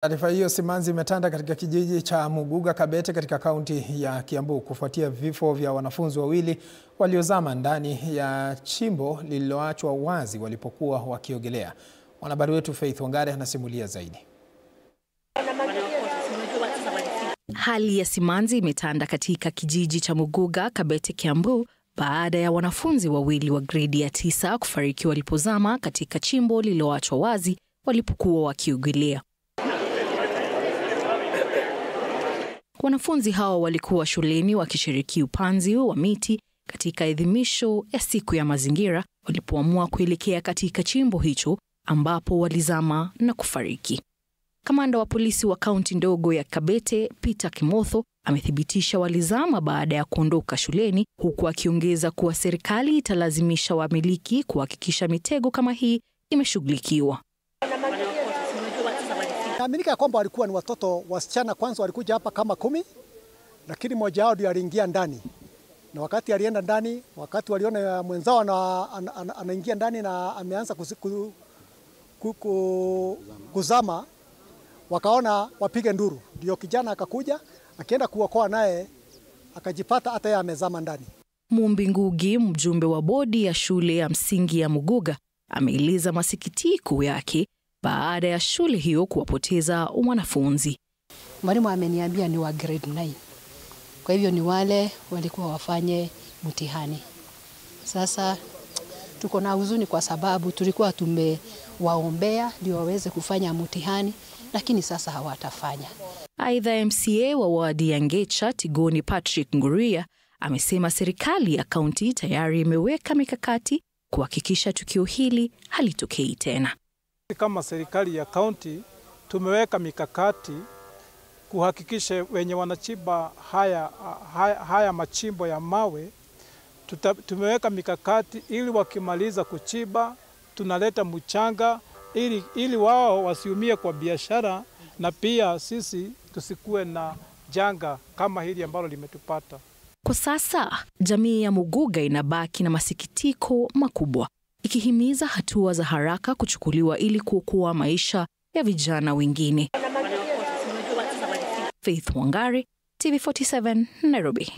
Taarifa hiyo simanzi imetanda katika kijiji cha Muguga Kabete katika kaunti ya Kiambu kufuatia vifo vya wanafunzi wawili waliozama ndani ya chimbo lililoachwa wazi walipokuwa wakiogelea. Mwanahabari wetu Faith Wangare anasimulia zaidi. Hali ya simanzi imetanda katika kijiji cha Muguga Kabete Kiambu baada ya wanafunzi wawili wa gredi ya 9 kufariki walipozama katika chimbo lililoachwa wazi walipokuwa wakiogelea. Wanafunzi hao walikuwa shuleni wakishiriki upanzi wa miti katika adhimisho ya siku ya mazingira walipoamua kuelekea katika chimbo hicho ambapo walizama na kufariki. Kamanda wa polisi wa kaunti ndogo ya Kabete, Peter Kimotho, amethibitisha walizama baada ya kuondoka shuleni, huku akiongeza kuwa serikali italazimisha wamiliki kuhakikisha mitego kama hii imeshughulikiwa. Naaminika kwamba walikuwa ni watoto wasichana. Kwanza walikuja hapa kama 10, lakini mmoja wao ndiye aliingia ndani. Na wakati alienda ndani, wakati waliona mwenzao anaingia ndani na ameanza kuzama, wakaona wapige nduru. Ndio kijana akakuja, akienda kuokoa naye akajipata hata yeye amezama ndani. Mumbi Ngugi, mjumbe wa bodi ya shule ya msingi ya Muguga, ameeleza masikitiko yake baada ya shule hiyo kuwapoteza wanafunzi. Mwalimu ameniambia ni wa grade 9. Kwa hivyo ni wale walikuwa wafanye mtihani. Sasa tuko na huzuni kwa sababu tulikuwa tumewaombea ndio waweze kufanya mtihani, lakini sasa hawatafanya. Aidha, MCA wa wadi ya Ngecha Tigoni Patrick Nguria amesema serikali ya kaunti tayari imeweka mikakati kuhakikisha tukio hili halitokei tena. Kama serikali ya kaunti tumeweka mikakati kuhakikisha wenye wanachimba haya machimbo ya mawe, tumeweka mikakati ili wakimaliza kuchimba tunaleta mchanga ili wao wasiumie kwa biashara, na pia sisi tusikue na janga kama hili ambalo limetupata. Kwa sasa jamii ya Muguga inabaki na masikitiko makubwa, ikihimiza hatua za haraka kuchukuliwa ili kuokoa maisha ya vijana wengine. Faith Wangare, TV47, Nairobi.